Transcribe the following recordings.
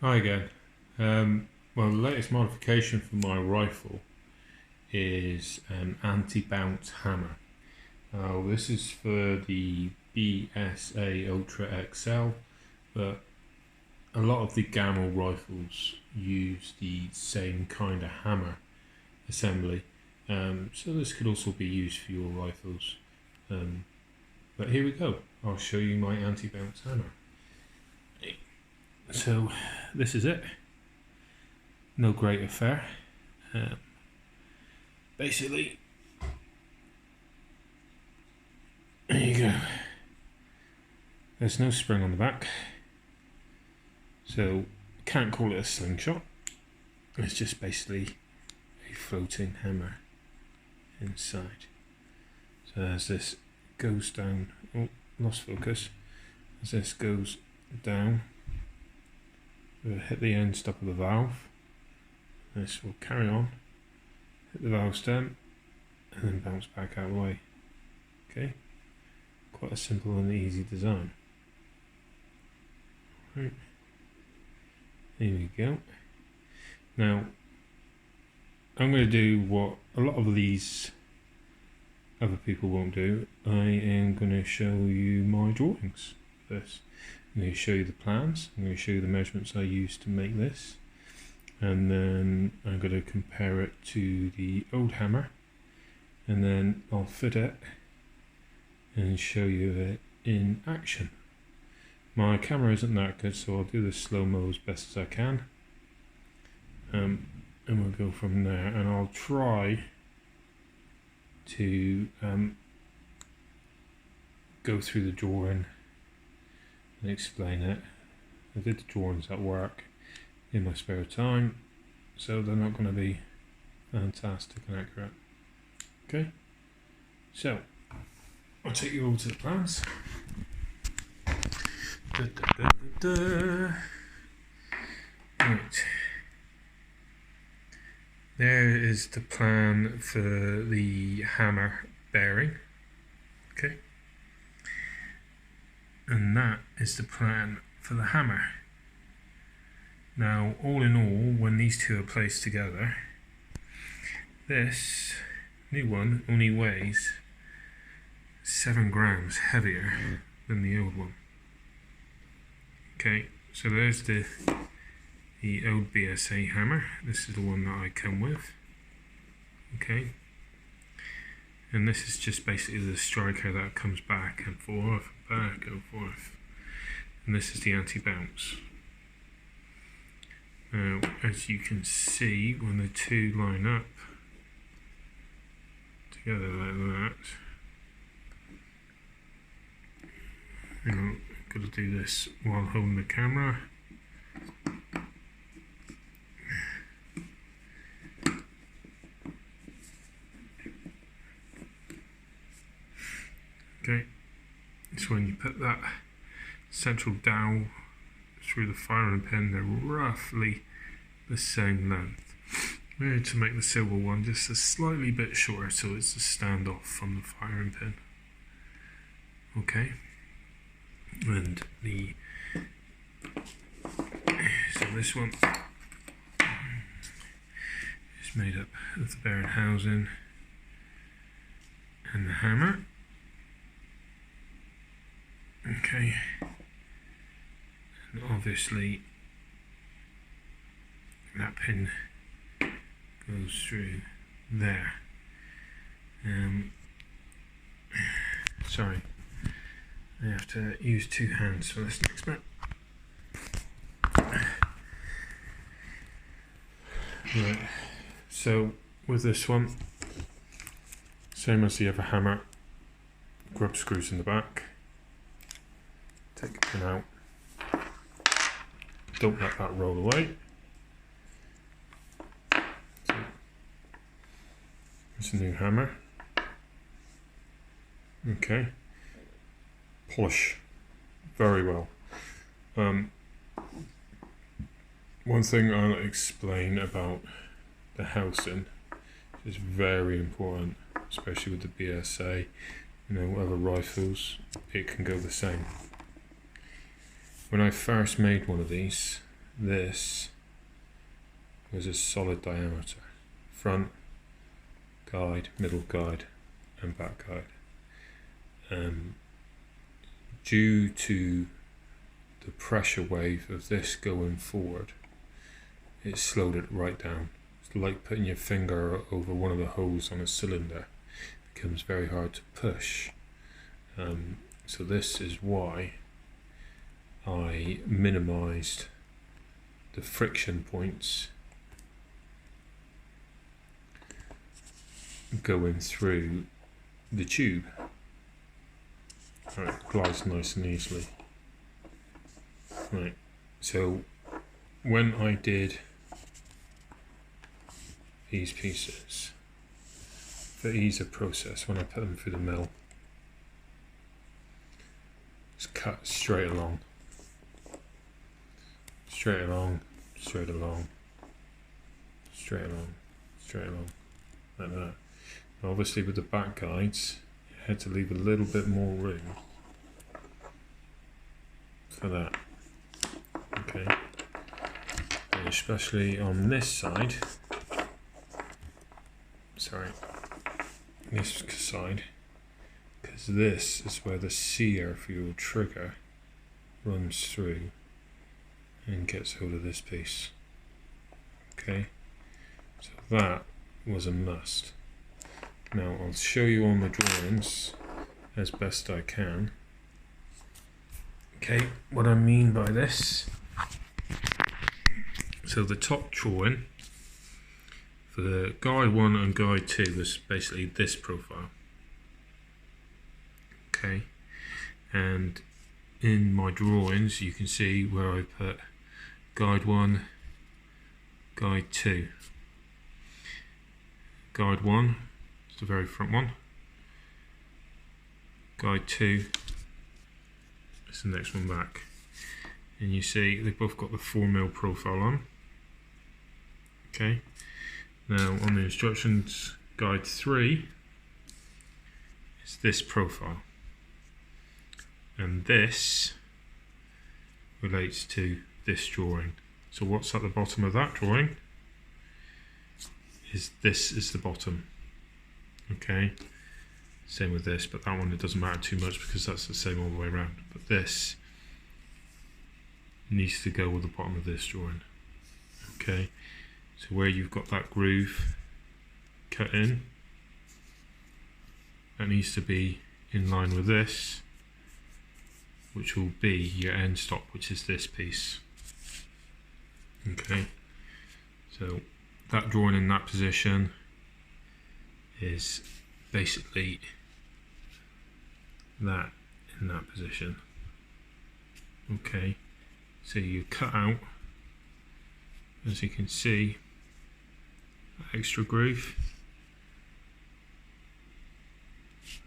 Hi again. Well, the latest modification for my rifle is an anti-bounce hammer. This is for the BSA Ultra XL, but a lot of the Gamo rifles use the same kind of hammer assembly, so this could also be used for your rifles. But here we go. I'll show you my anti-bounce hammer. So this is it. No great affair. Basically, there you go. There's no spring on the back, so can't call it a slingshot. It's just basically a floating hammer inside. So as this goes down, oh, lost focus. As this goes down, we'll hit the end stop of the valve. This will carry on, hit the valve stem, and then bounce back out of the way. Okay, quite a simple and easy design. Right, here we go. Now, I'm going to do what a lot of these other people won't do. I am going to show you my drawings first. I'm going to show you the plans, I'm going to show you the measurements I used to make this, and then I'm going to compare it to the old hammer, and then I'll fit it and show you it in action. My camera isn't that good, so I'll do the slow-mo as best as I can, and we'll go from there, and I'll try to go through the drawing and explain it. I did the drawings at work in my spare time, so they're not going to be fantastic and accurate. Okay, so I'll take you over to the plans. Right, there is the plan for the hammer bearing. Okay, and that is the plan for the hammer. Now, all in all, when these two are placed together, this new one only weighs 7 grams heavier than the old one. Okay, so there's the old BSA hammer. This is the one that I come with. Okay, and this is just basically the striker that comes back and forth, back and forth. And this is the anti-bounce. Now, as you can see, when the two line up together like that, I'm going to do this while holding the camera. Okay, so when you put that central dowel through the firing pin, they're roughly the same length. We need to make the silver one just a slightly bit shorter so it's a standoff from the firing pin. Okay, and so this one is made up of the bearing housing and the hammer. Okay, and obviously that pin goes through there. Sorry, I have to use two hands for this next bit. Right, so with this one, same as the other hammer, grub screws in the back. Take a pin out, don't let that roll away. So, it's a new hammer. Okay, polish very well. One thing I'll explain about the housing is very important, especially with the BSA. You know, other rifles, it can go the same. When I first made one of these, this was a solid diameter. Front guide, middle guide and back guide. Due to the pressure wave of this going forward, it slowed it right down. It's like putting your finger over one of the holes on a cylinder. It becomes very hard to push. So this is why I minimized the friction points going through the tube. Right, glides nice and easily. Right, so when I did these pieces, for ease of process, when I put them through the mill, just cut straight along, straight along, straight along, straight along, straight along, like that. Now obviously with the back guides, you had to leave a little bit more room for that. Okay, and especially on this side, this side, because this is where the sear for your trigger runs through and gets hold of this piece. Okay, so that was a must. Now I'll show you on the drawings as best I can. Okay, what I mean by this. So the top drawing for the guide 1 and guide 2 was basically this profile. Okay, and in my drawings you can see where I put guide 1, guide 2. Guide 1 is the very front one. Guide 2 is the next one back. And you see they've both got the 4mm profile on. Okay, now on the instructions, guide 3 is this profile. And this relates to this drawing. So what's at the bottom of that drawing is this is the bottom. Okay, same with this, but that one it doesn't matter too much because that's the same all the way around. But this needs to go with the bottom of this drawing. Okay, so where you've got that groove cut in, that needs to be in line with this, which will be your end stop, which is this piece. Okay, so that drawing in that position is basically that in that position. Okay, so you cut out, as you can see, that extra groove.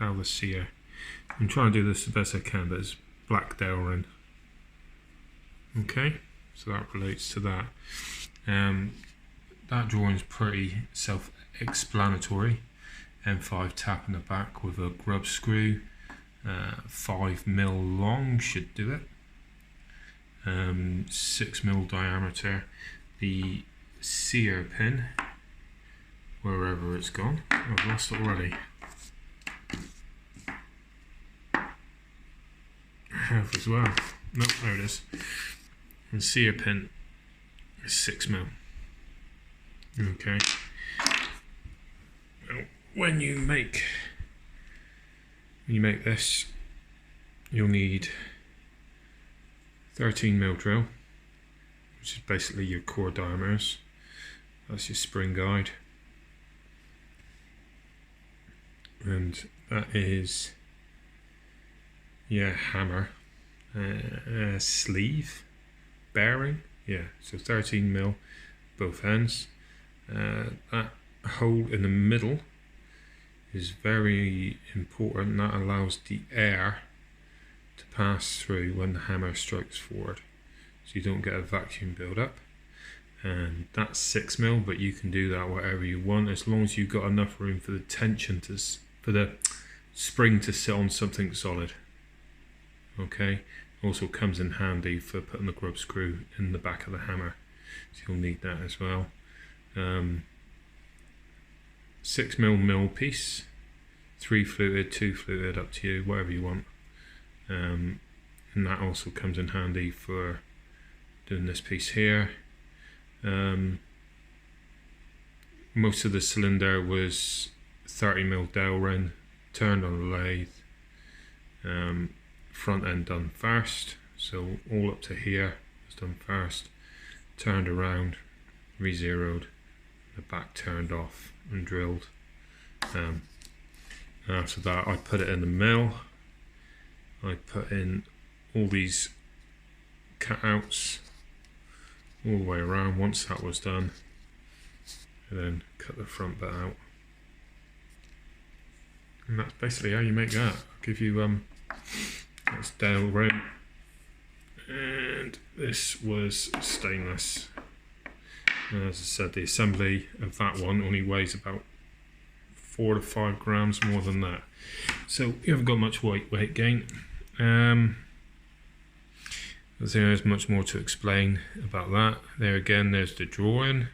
Now the sear. I'm trying to do this the best I can, but it's black Delrin. Okay, so that relates to that. That drawing is pretty self-explanatory. M5 tap in the back with a grub screw, 5mm long should do it. 6mm diameter. The sear pin, wherever it's gone, I've lost it already. I have as well. Nope, there it is. The sear pin is 6mm. Okay. Now, when you make this, you'll need 13mm drill, which is basically your core diameters. That's your spring guide, and that is your hammer sleeve bearing. Yeah, so 13mm both ends. That hole in the middle is very important. That allows the air to pass through when the hammer strikes forward, so you don't get a vacuum build-up. And that's 6mm, but you can do that whatever you want as long as you've got enough room for the tension for the spring to sit on something solid. Okay, Also comes in handy for putting the grub screw in the back of the hammer, so you'll need that as well. 6mm mill piece, 3 fluted, 2 fluted, up to you, whatever you want. And that also comes in handy for doing this piece here. Most of the cylinder was 30mm dowel ring, turned on the lathe. Front end done first, so all up to here was done first, turned around, re-zeroed, the back turned off and drilled. After that I put it in the mill. I put in all these cutouts all the way around. Once that was done, I then cut the front bit out, and that's basically how you make that. I'll give you that's dowel ring, and this was stainless. And as I said, the assembly of that one only weighs about 4 to 5 grams more than that, so you haven't got much weight gain. There's much more to explain about that. There again, there's the drawing.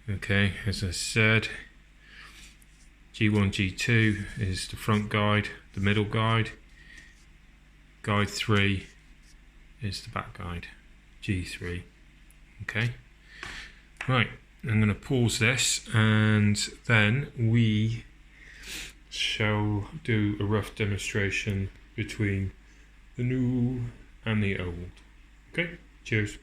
Okay, as I said, G1, G2 is the front guide, the middle guide. Guide 3 is the back guide, G3. Okay, right, I'm going to pause this and then we shall do a rough demonstration between the new and the old. Okay, cheers.